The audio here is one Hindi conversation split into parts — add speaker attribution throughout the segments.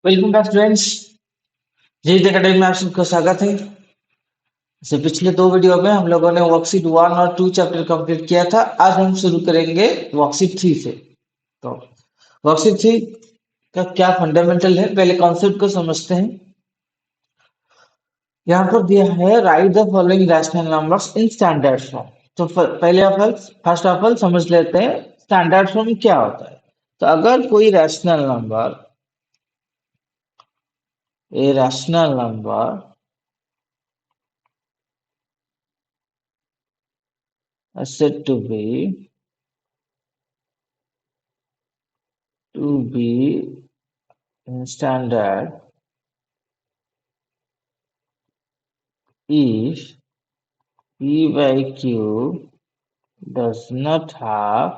Speaker 1: Welcome back students. Jeet academy में आप सबका स्वागत है। जैसे पिछले दो वीडियो में हम लोगों ने वर्कशीट 1 और 2 चैप्टर कंप्लीट किया था। आज हम शुरू करेंगे वर्कशीट 3 से। तो वर्कशीट 3 का क्या फंडामेंटल है, पहले कॉन्सेप्ट को समझते हैं। यहाँ पर दिया है right the following rational numbers in standard form. तो फर्स्ट ऑफ ऑल समझ लेते हैं स्टैंडर्ड फॉर्म क्या होता है। तो अगर कोई rational number said to be in standard if P by Q does not have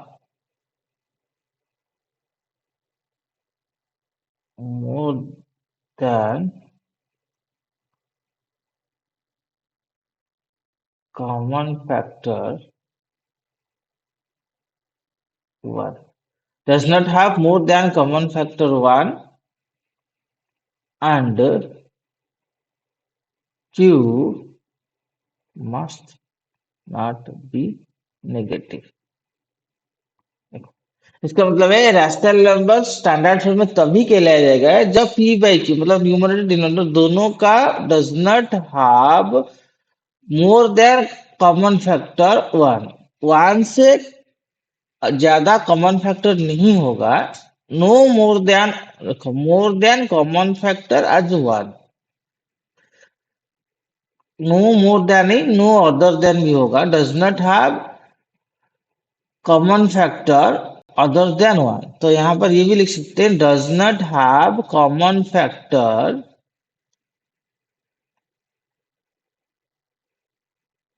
Speaker 1: more than common factor 1. Does not have more than common factor 1 and Q must not be negative. इसका मतलब है रैशनल नंबर स्टैंडर्ड फॉर्म में तभी कहलाया जाएगा जब पी बाई क्यू मतलब न्यूमरेटर डिनोमिनेटर दोनों का does not have more than common factor 1 से ज्यादा कॉमन फैक्टर नहीं होगा। नो मोर देन, देखो more than common factor as 1, no more than नहीं, नो अदर देन भी होगा। Does not have common factor other than 1, तो यहां पर ये भी लिख सकते हैं does not have common factor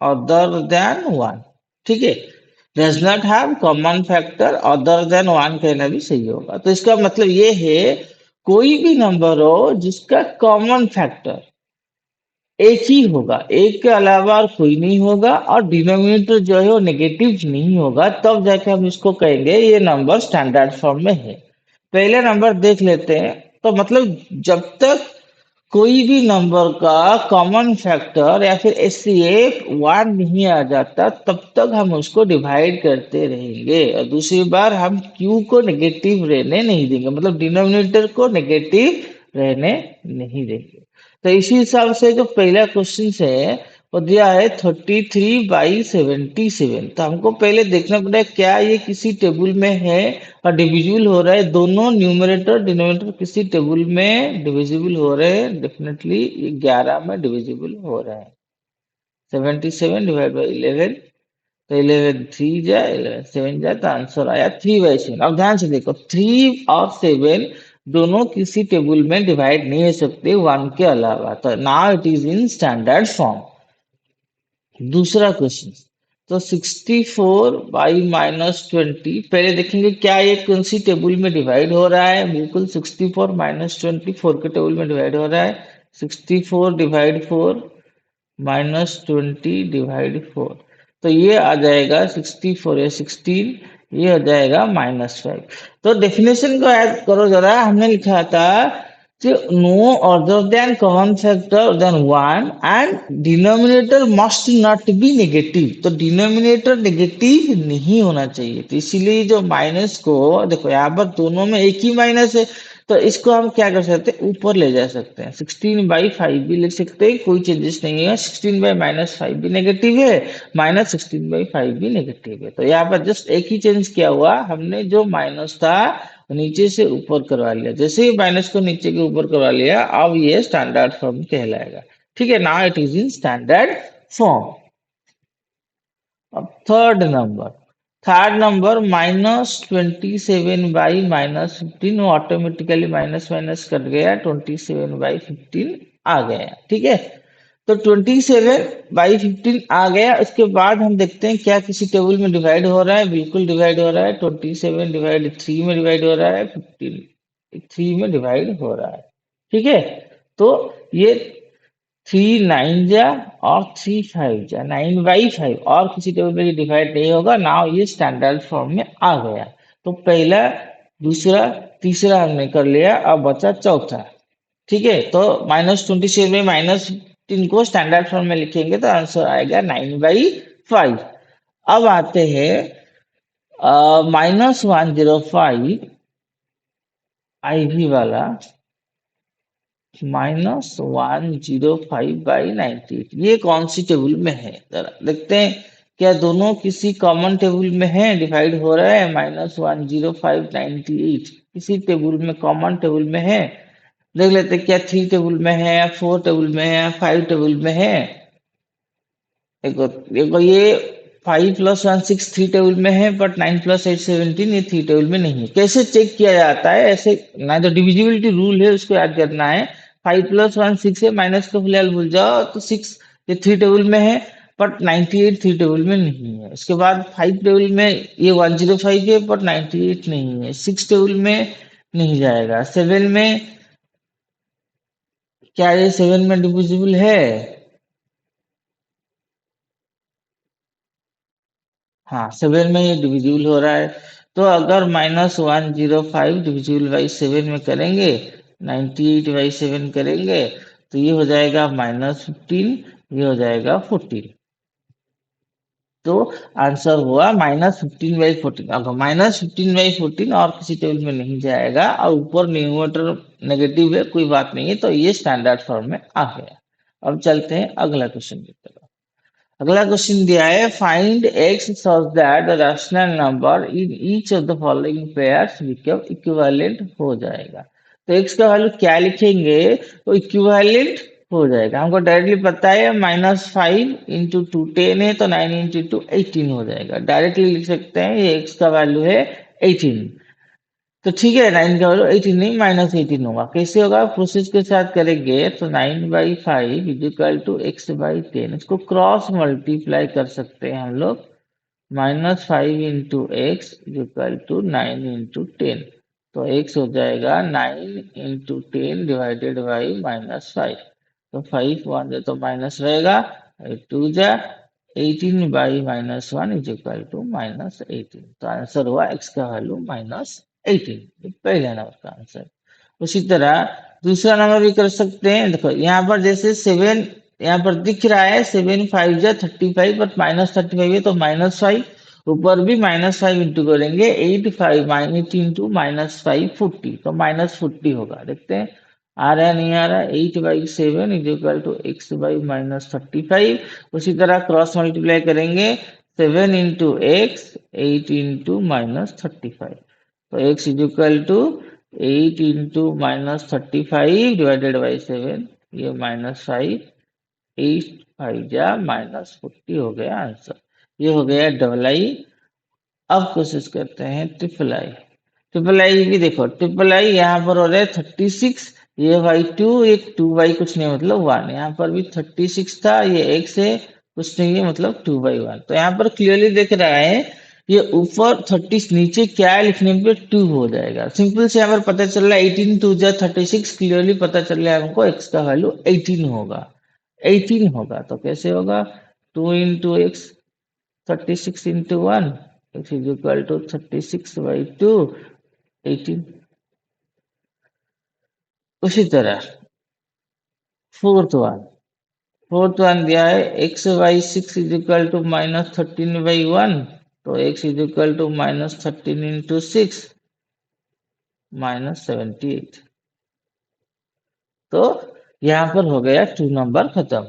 Speaker 1: other than 1। ठीक है, does not have common factor other than 1 कहना भी सही होगा। तो इसका मतलब ये है कोई भी नंबर हो जिसका कॉमन फैक्टर एक ही होगा, एक के अलावा और कोई नहीं होगा, और डिनोमिनेटर जो है वो नेगेटिव नहीं होगा, तब जाके हम इसको कहेंगे ये नंबर स्टैंडर्ड फॉर्म में है। पहले नंबर देख लेते हैं। तो मतलब जब तक कोई भी नंबर का कॉमन फैक्टर या फिर एचसीएफ 1 नहीं आ जाता तब तक हम उसको डिवाइड करते रहेंगे, और दूसरी बार हम क्यू को नेगेटिव रहने नहीं देंगे, मतलब डिनोमिनेटर को नेगेटिव रहने नहीं देंगे। तो इसी हिसाब से जो पहला क्वेश्चन है वो दिया है 33/77। तो हमको पहले देखना पड़ेगा क्या ये किसी टेबल में है और डिविजिबल हो रहा है। दोनों न्यूमरेटर डिनोमिनेटर किसी टेबल में डिविजिबल हो रहे हैं, डेफिनेटली ये 11 में डिविजिबल हो रहे हैं। 77 डिवाइड बाई 11, तो 11 3 जाए, 11 7 जाए, तो आंसर आया 3/7। अब ध्यान से देखो 3 और 7 दोनों किसी टेबल में डिवाइड नहीं हो सकते 1 के अलावा, तो now it is in standard form. दूसरा क्वेश्चन, तो 64/-20 पहले देखेंगे क्या ये कौन सी टेबल में डिवाइड हो रहा है। बिल्कुल 64 - 20 4 के टेबल में डिवाइड हो रहा है। 64 डिवाइड 4 -20 डिवाइड 4, तो ये आ जाएगा 64 या 16, ये हो जाएगा -5। तो डेफिनेशन को ऐड करो जरा। हमने लिखा था no other than common factor than 1 and denominator must not be negative, तो डिनोमिनेटर नेगेटिव नहीं होना चाहिए। तो इसीलिए जो माइनस को देखो यहाँ पर दोनों में एक ही माइनस है, तो इसको हम क्या कर सकते हैं, ऊपर ले जा सकते हैं। 16/5 भी लिख सकते हैं, कोई चेंजेस नहीं है। 16/-5 भी नेगेटिव है, -16/5 भी नेगेटिव है। तो यहाँ पर जस्ट एक ही चेंज किया हुआ, हमने जो माइनस था नीचे से ऊपर करवा लिया। जैसे ही माइनस को नीचे के ऊपर करवा लिया, अब ये स्टैंडर्ड फॉर्म कहलाएगा। ठीक है, now it is in standard form. अब थर्ड नंबर -27/-15, वो ऑटोमेटिकली माइनस माइनस कट गया, 27/15 आ गया। ठीक है, तो 27/15 आ गया। उसके बाद हम देखते हैं क्या किसी टेबल में डिवाइड हो रहा है। बिल्कुल डिवाइड हो रहा है, 27 डिवाइड 3 में डिवाइड हो रहा है, 15 3 में डिवाइड हो रहा है। ठीक है, तो ये 3 9 जा और 3 5 जा, 9/5 और किसी टेबल में ये डिवाइड नहीं होगा। नाउ ये स्टैंडर्ड फॉर्म में आ गया। तो पहला, दूसरा, तीसरा हमने कर लिया, अब बचा चौथा। ठीक है, तो -27 में -15 को स्टैंडर्ड फॉर्म में लिखेंगे तो आंसर आएगा 9/5। अब आते हैं -105 IV वाला, -105/98 ये कौन सी टेबल में है, जरा देखते हैं। क्या दोनों किसी कॉमन टेबल में है, डिवाइड हो रहा है? -105/98 किसी टेबल में, कॉमन टेबल में है? देख लेते हैं, क्या 3 टेबल में है, या 4 टेबल में है, या 5 टेबल में है। देखो देखो, ये 5+1 6 3 टेबल में है, बट 9+8 17 ये 3 टेबल में नहीं है। कैसे चेक किया जाता है? ऐसे ना, जो डिविजिबिलिटी रूल है उसको याद करना है। 5+1 6 है, माइनस का फिलहाल भूल जाओ, तो 6 ये 3 टेबल में है, बट 98 3 टेबल में नहीं है। उसके बाद 5 टेबल में ये 105 है, बट 98 नहीं है। 6 टेबल में नहीं जाएगा। 7 में, क्या ये 7 में डिविजिबल है? हाँ, 7 में ये डिविजिबल हो रहा है। तो अगर -105 डिविजिबल बाई 7 में करेंगे, 98/7 करेंगे, तो ये हो जाएगा -15, ये हो जाएगा 14। तो आंसर हुआ -15/14। अगर -15/14 और किसी टेबल में नहीं जाएगा, और ऊपर न्यूमरेटर नेगेटिव है, कोई बात नहीं है, तो ये स्टैंडर्ड फॉर्म में आ गया। अब चलते हैं अगला क्वेश्चन की तरफ। अगला क्वेश्चन दिया है, find x such that the rational number in each of the following pairs become equivalent हो जाएगा। तो एक्स का वैल्यू क्या लिखेंगे तो इक्विवेलेंट हो जाएगा। हमको डायरेक्टली पता है -5 × 2 10 है, तो 9 × 2 18 हो जाएगा। डायरेक्टली लिख सकते हैं, ये एक्स का वैल्यू है 18। तो ठीक है, 9 का वैल्यू 18 नहीं, -18 होगा। कैसे होगा, प्रोसेस के साथ करेंगे तो 9/5 = x/10। इसको क्रॉस मल्टीप्लाई कर सकते हैं हम लोग। -5 × x = 9 × 10, तो x हो जाएगा 9 × 10 डिवाइडेड बाई -5। तो 5 1 जो तो माइनस रहेगा, 2 जा 18/-1 = -18। तो आंसर हुआ x का वैल्यू -18। पहले नंबर का आंसर। उसी तरह दूसरा नंबर भी कर सकते हैं। देखो यहाँ पर जैसे 7 यहाँ पर दिख रहा है, 7 5 जा 35, बट -35 है, तो -5। ऊपर भी -5 इंटू करेंगे, 8 5 -18 -5 40, तो -40 होगा। देखते हैं आ रहा है नहीं आ रहा है। 8/7 = x/-35। उसी तरह क्रॉस मल्टीप्लाई करेंगे, 7 × x 8 × -35, तो x = 8 × -35 डिवाइडेड बाई 7, ये -5, 8 5 जा -40 हो गया आंसर। ये हो गया डबल आई। अब कोशिश करते हैं ट्रिपल आई। ट्रिपल आई भी देखो, ट्रिपल आई यहाँ पर हो रहा है 36, ये बाई 2, एक 2 बाई कुछ नहीं मतलब 1। यहाँ पर भी 36 था, ये एक से कुछ नहीं है मतलब 2/1। तो यहाँ पर क्लियरली देख रहा है, ये ऊपर 30 नीचे क्या है लिखने पे 2 हो जाएगा। सिंपल से यहाँ पर पता चल रहा है 18 2 जा 36, क्लियरली पता चल रहा है हमको एक्स का वैल्यू 18 होगा। 18 होगा तो कैसे होगा, 2 × x 36 × 1, x = 36/2 18। उसी तरह फोर्थ वन, फोर्थ वन दिया है x/6 = -13/1, तो x = -13 × 6 -78। तो यहाँ पर हो गया 2 नंबर खत्म।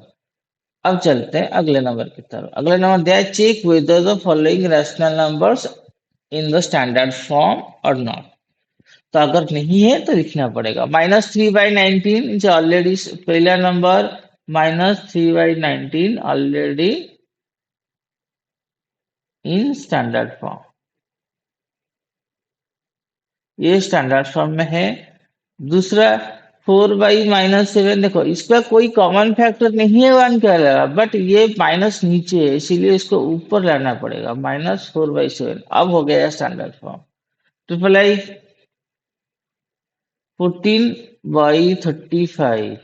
Speaker 1: अब चलते हैं अगले नंबर की तरफ। अगले नंबर दिया है, check whether the following rational numbers in the standard form और नॉट। तो अगर नहीं है तो लिखना पड़ेगा। -3/19 ऑलरेडी पहला number, -3/19 already in standard form, ये स्टैंडर्ड फॉर्म में है। दूसरा 4/-7, देखो इसका कोई कॉमन फैक्टर नहीं है 1 के अलावा, बट ये माइनस नीचे है, इसीलिए इसको ऊपर लाना पड़ेगा। -4/7 अब हो गया स्टैंडर्ड फॉर्म। ट्रिपल आई 14/35,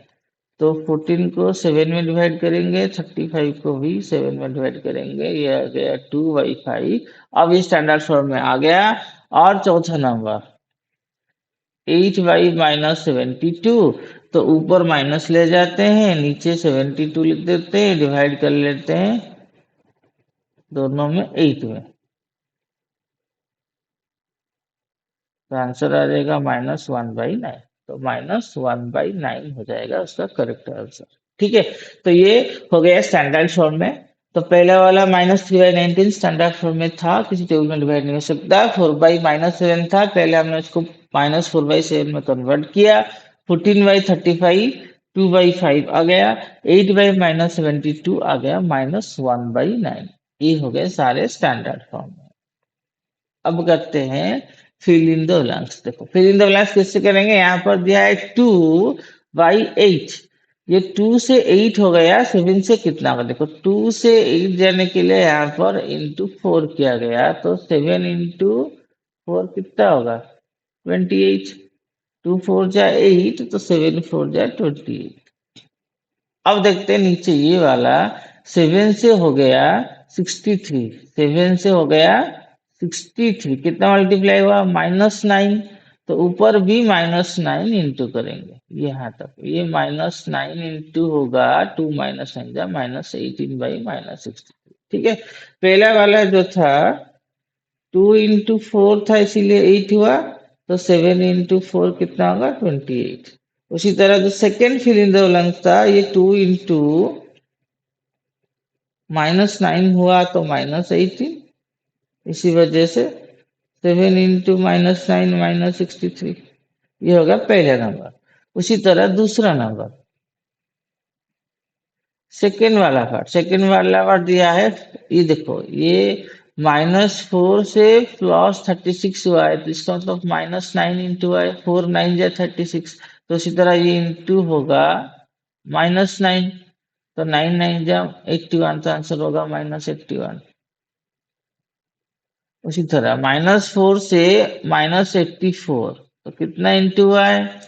Speaker 1: तो 14 को 7 में डिवाइड करेंगे, 35 को भी 7 में डिवाइड करेंगे, ये आ गया 2/5। अब ये स्टैंडर्ड फॉर्म में आ गया। और चौथा नंबर 8/-72, तो ऊपर माइनस ले जाते हैं, नीचे 72 लिख देते हैं, डिवाइड कर लेते हैं दोनों में 8 में, तो आंसर आ जाएगा -1/9। तो -1/9 हो जाएगा उसका करेक्ट आंसर। ठीक है, तो ये हो गया स्टैंडर्ड फॉर्म में। तो पहला वाला -3/19 स्टैंडर्ड फॉर्म में था, किसी टेबल में डिवाइड नहीं हो सकता। 4/-7 था, पहले हमने उसको -4/7 में कन्वर्ट किया। 14/35 2/5 आ गया। 8/-72 आ गया -1/9। ये हो गए सारे स्टैंडर्ड फॉर्म। अब करते हैं फिल इन द ब्लैंक्स। देखो फिल इन द ब्लैंक्स कैसे करेंगे, यहाँ पर दिया है 2/8। ये 2 से 8 हो गया, 7 से कितना होगा, देखो 2 से 8 जाने के लिए यहाँ पर इंटू 4 किया गया, तो 7 इंटू 4 कितना होगा 28। 2 4 जा 8, तो 7 4 जा 28। अब देखते हैं नीचे ये वाला 7 से हो गया 63, 7 से हो गया 63, कितना मल्टीप्लाई हुआ -9, तो ऊपर भी -9 इंटू करेंगे यहाँ तक, ये -9 इंटू होगा 2 -9 जा -18/-63। ठीक है, पहला वाला जो था 2 इंटू 4 था इसीलिए 8 हुआ, तो 7 इंटू 4 कितना होगा 28। उसी तरह जो second fill in the blank था, ये 2 इंटू -9 हुआ तो -18, इसी वजह से 7 इंटू -9 -63, ये होगा पहला नंबर। उसी तरह दूसरा नंबर, सेकेंड वाला पार्ट दिया है। ये देखो, ये -4 से +36 हुआ है, तो इसका मतलब -9 इंटू है, 4 9 जा 36, तो इसी तरह ये इंटू होगा -9, तो 9 9 जा 81, तो आंसर होगा -81। उसी तरह -4 से -84, तो कितना इंटू हुआ है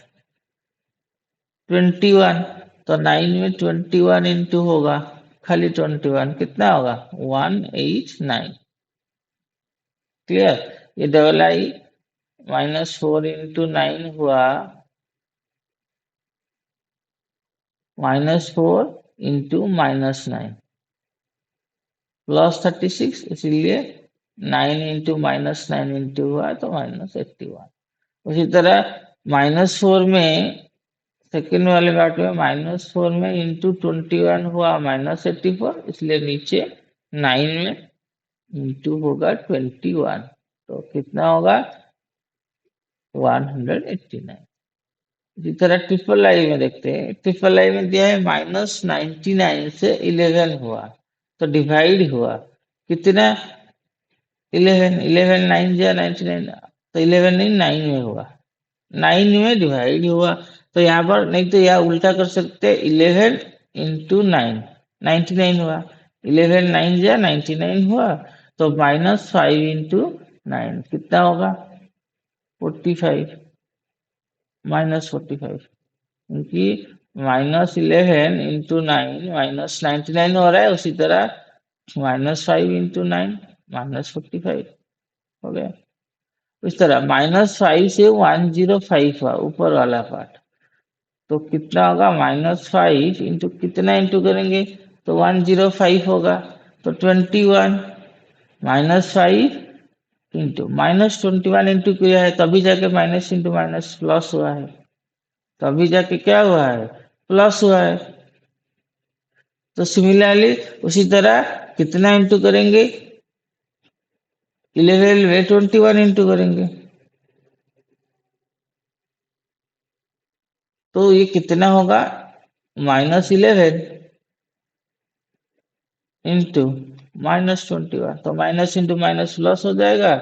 Speaker 1: 21, तो 9 में 21 इंटू होगा, खाली 21 कितना होगा 189। क्लियर, ये डबल आई -4 इंटू 9 हुआ -4 इंटू -9 +36, इसलिए 9 इंटू -9 इंटू हुआ तो -81। उसी तरह -4 में, सेकेंड वाले पार्ट में -4 में इंटू 21 हुआ -84, इसलिए नीचे 9 में इंटू होगा 21, तो कितना होगा 189। इसी तरह ट्रिपल आई में देखते हैं, ट्रिपल आई में दिया है -99 से 11 हुआ, तो डिवाइड हुआ कितना 11, 11 9 जा 99, तो 11 नहीं 9 में हुआ, 9 में डिवाइड हुआ, तो यहाँ पर नहीं तो यहाँ उल्टा कर सकते, 11 इंटू 9 99 हुआ, 11 9 जा 99 हुआ, तो -5 इंटू 9 कितना होगा 45, -45, क्योंकि -11 इंटू 9 -99 हो रहा है, उसी तरह -5 इंटू 9 -45 हो गया। इस तरह -5 से 105 हुआ ऊपर वाला पार्ट, तो कितना होगा -5 इंटू कितना इंटू करेंगे, तो 105 होगा, तो 21 -5 इंटू -21 इंटू किया है, तभी जाके माइनस इंटू माइनस प्लस हुआ है, तभी जाके क्या हुआ है प्लस हुआ है। तो सिमिलरली उसी तरह कितना इंटू करेंगे 11 में 21 इंटू करेंगे, तो ये कितना होगा -11 इंटू -21, तो माइनस इंटू माइनस प्लस हो जाएगा,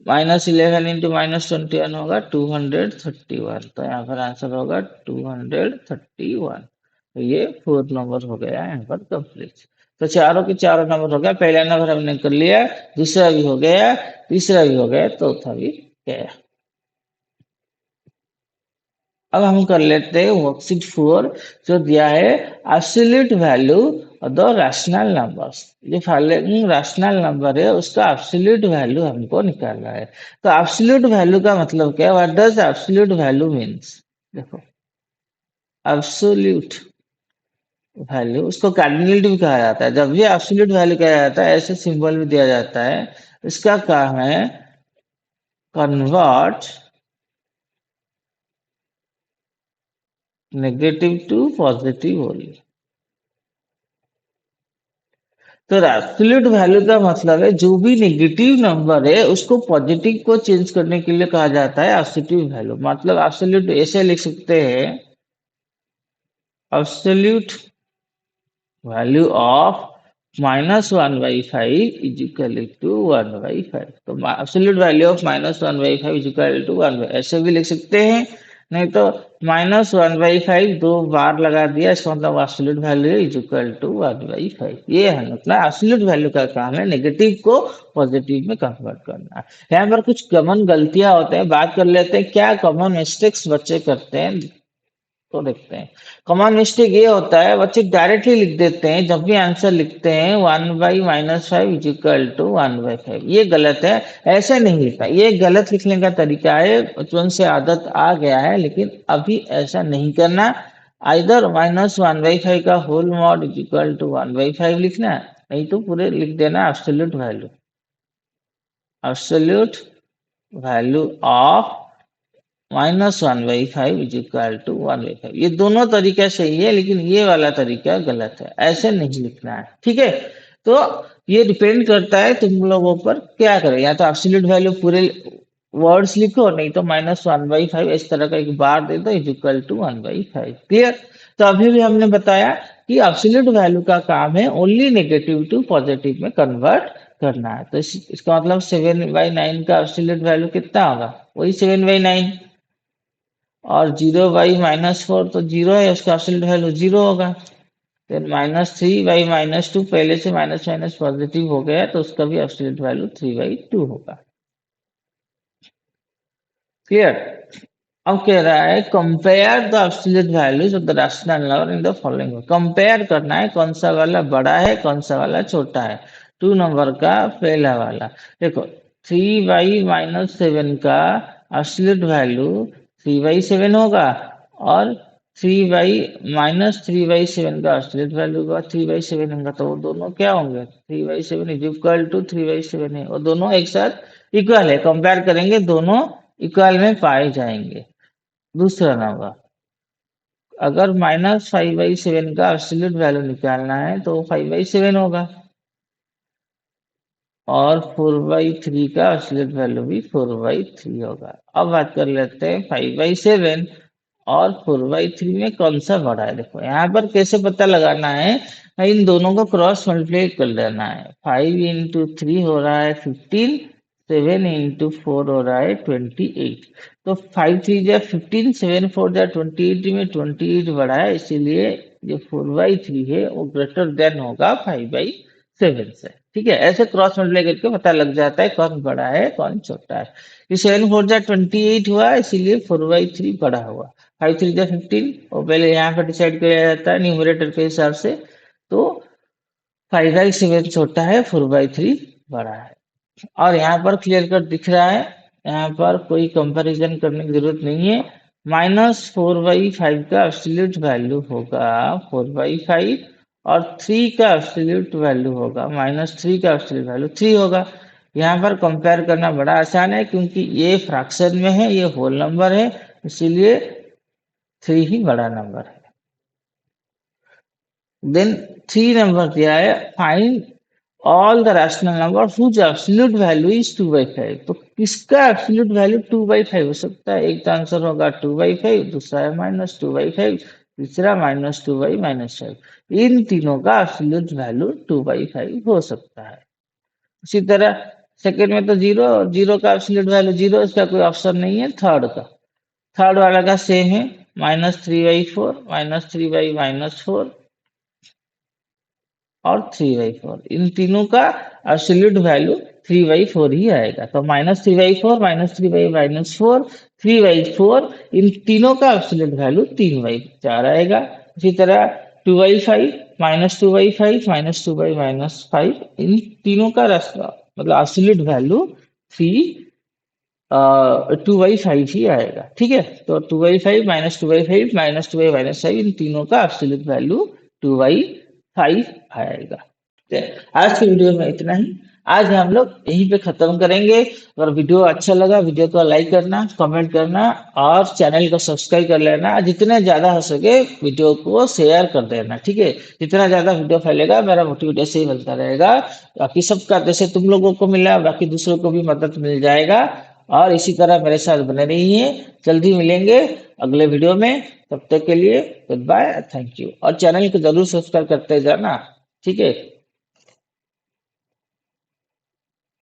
Speaker 1: -11 इंटू -21 होगा 231, तो यहाँ पर आंसर होगा 231। तो ये 4 नंबर हो गया यहाँ पर कंप्लीट। तो चारों के चारों नंबर हो गया, पहला नंबर हमने कर लिया, दूसरा भी हो गया, तीसरा भी हो गया, चौथा भी गया। अब हम कर लेते हैं वर्कशीट 4, जो दिया है absolute value the rational numbers. जो फॉलोइंग रैशनल नंबर है उसका एब्सोल्यूट वैल्यू हमको निकालना है। तो एब्सोल्यूट वैल्यू का मतलब क्या है? What does absolute value means? देखो, एब्सोल्यूट वैल्यू उसको कार्डिनलिटी भी कहा जाता है। जब भी एब्सोल्यूट वैल्यू कहा जाता है ऐसे सिंबल भी दिया जाता है। इसका काम है convert negative to positive only. तो एब्सोल्यूट वैल्यू का मतलब है जो भी नेगेटिव नंबर है उसको पॉजिटिव को चेंज करने के लिए कहा जाता है एब्सोल्यूट वैल्यू। मतलब एब्सोल्यूट ऐसे लिख सकते हैं, absolute value of -1/5 is equal to 1/5। तो absolute value of -1/5 is equal to 1, ऐसे भी लिख सकते हैं। नहीं तो -1/5 दो बार लगा दिया, इसका मतलब absolute value is equal to 1/5। ये है मतलब एब्सोल्यूट वैल्यू का काम है नेगेटिव को पॉजिटिव में कन्वर्ट करना। यहाँ पर कुछ कॉमन गलतियां होते हैं, बात कर लेते हैं क्या कॉमन मिस्टेक्स बच्चे करते हैं। तो देखते हैं। कॉमन मिस्टेक ये होता है बच्चे डायरेक्टली लिख देते हैं, जब भी आंसर लिखते हैं 1/-5 इज इक्वल टू 1/5। ये गलत है, ऐसे नहीं लिखा। ये गलत लिखने का तरीका है, बचपन से आदत आ गया है, लेकिन अभी ऐसा नहीं करना। आइदर -1/5 का whole mod is equal to 1/5 लिखना है, नहीं तो पूरे लिख देना absolute value. Absolute value of -1/5 is equal to 1/5। ये दोनों तरीका सही है, लेकिन ये वाला तरीका गलत है, ऐसे नहीं लिखना है। ठीक है, तो ये डिपेंड करता है तुम लोगों पर क्या करें। या तो एब्सोल्यूट वैल्यू पूरे वर्ड्स लिखो, नहीं तो -1/5 इस तरह का एक बार दे दो इज इक्वल टू 1/5। क्लियर? तो अभी भी हमने बताया कि एब्सोल्यूट वैल्यू का काम है ओनली नेगेटिव टू पॉजिटिव में कन्वर्ट करना है। तो इसका मतलब 7/9 का एब्सोल्यूट वैल्यू कितना होगा? वही 7/9। और 0/-4 तो जीरो है, उसका एब्सोल्यूट वैल्यू जीरो होगा। फिर -3/-2 पहले से माइनस माइनस पॉजिटिव हो गया है, तो उसका भी एब्सोल्यूट वैल्यू 3/2 होगा। क्लियर? अब कह रहा है compare the absolute values of the rational number in the following. Compare करना है कौन सा वाला बड़ा है कौन सा वाला छोटा है। टू नंबर का पहला वाला। देखो, 3/-7 का एब्सोल्यूट वैल्यू 3/7 होगा, और 3/-3/7 का एब्सोल्यूट वैल्यू होगा 3/7 होगा। तो वो दोनों क्या होंगे? 3/7 इज इक्वल टू 3/7 है, वो दोनों एक साथ इक्वल है। कंपेयर करेंगे दोनों इक्वल में पाए जाएंगे। दूसरा नंबर, अगर -5/7 का एब्सोल्यूट वैल्यू निकालना है तो 5/7 होगा, और 4/3 का एब्सोल्यूट वैल्यू भी 4/3 होगा। अब बात कर लेते हैं 5/7 और 4/3 में कौन सा बड़ा है। देखो यहाँ पर कैसे पता लगाना है, इन दोनों को क्रॉस मल्टीप्लाई कर लेना है। 5 × 3 हो रहा है 15, 7 × 4 हो रहा है 28। तो 5×3 = 15, 7×4 = 28 में 28 बड़ा है, इसीलिए जो 4/3 है वो ग्रेटर देन होगा 5/7 से। ठीक है, ऐसे क्रॉस मल्टीप्लाई करके पता लग जाता है कौन बड़ा है कौन छोटा है। ये 7×4 = 28 हुआ, इसीलिए 4/3 बड़ा हुआ। 5×3 = 15, और पहले यहाँ पर डिसाइड किया जाता है न्यूमरेटर के हिसाब से। तो 5/7 छोटा है, 4/3 बड़ा है। और यहाँ पर क्लियर कट दिख रहा है, यहाँ पर कोई कंपैरिजन करने की जरूरत नहीं है। -4/5 का एब्सोल्यूट वैल्यू होगा 4/5, और 3 का एब्सोल्यूट वैल्यू होगा -3 का एब्सोल्यूट वैल्यू 3 होगा। यहाँ पर कंपेयर करना बड़ा आसान है, क्योंकि ये फ्रैक्शन में है, ये होल नंबर है, इसीलिए 3 ही बड़ा नंबर है। देन 3 नंबर दिया है, find all the rational number whose absolute value is 2/5। तो किसका एब्सोल्यूट वैल्यू 2/5 हो सकता है? एक तो आंसर होगा 2/5, दूसरा है -2/5, तीसरा -2/-5। इन तीनों का एब्सोल्यूट वैल्यू 2/5 हो सकता है। इसी तरह सेकंड में तो जीरो, जीरो का एब्सोल्यूट वैल्यू जीरो, इसका कोई ऑप्शन नहीं है। थर्ड का, थर्ड वाला का सेम है, -3/4, -3/-4 और 3/4। इन तीनों का एब्सोल्यूट वैल्यू 3/4 ही आएगा। तो -3/4, -3/-4, 3/4, इन तीनों का एब्सोल्यूट वैल्यू 3/4 आएगा। इसी तरह 2/5 -2/5 -2/-5 इन तीनों का रास्ता मतलब एब्सोल्यूट वैल्यू 2/5 ही आएगा। ठीक है, तो 2/5 -2/5 -2/-5 इन तीनों का एब्सोल्यूट वैल्यू 2/5 आएगा। ठीक है, आज की वीडियो में इतना ही। आज हम लोग यहीं पे खत्म करेंगे। अगर वीडियो अच्छा लगा वीडियो को लाइक करना, कमेंट करना और चैनल को सब्सक्राइब कर लेना। जितने ज्यादा हो सके वीडियो को शेयर कर देना। ठीक है, जितना ज्यादा वीडियो फैलेगा मेरा मोटिवेट ऐसे ही मिलता रहेगा। बाकी सबका जैसे तुम लोगों को मिला बाकी दूसरों को भी मदद मिल जाएगा। और इसी तरह मेरे साथ बने रहिए। जल्दी मिलेंगे अगले वीडियो में। तब तक के लिए गुड बाय, थैंक यू। और चैनल को जरूर सब्सक्राइब करते जाना। ठीक है।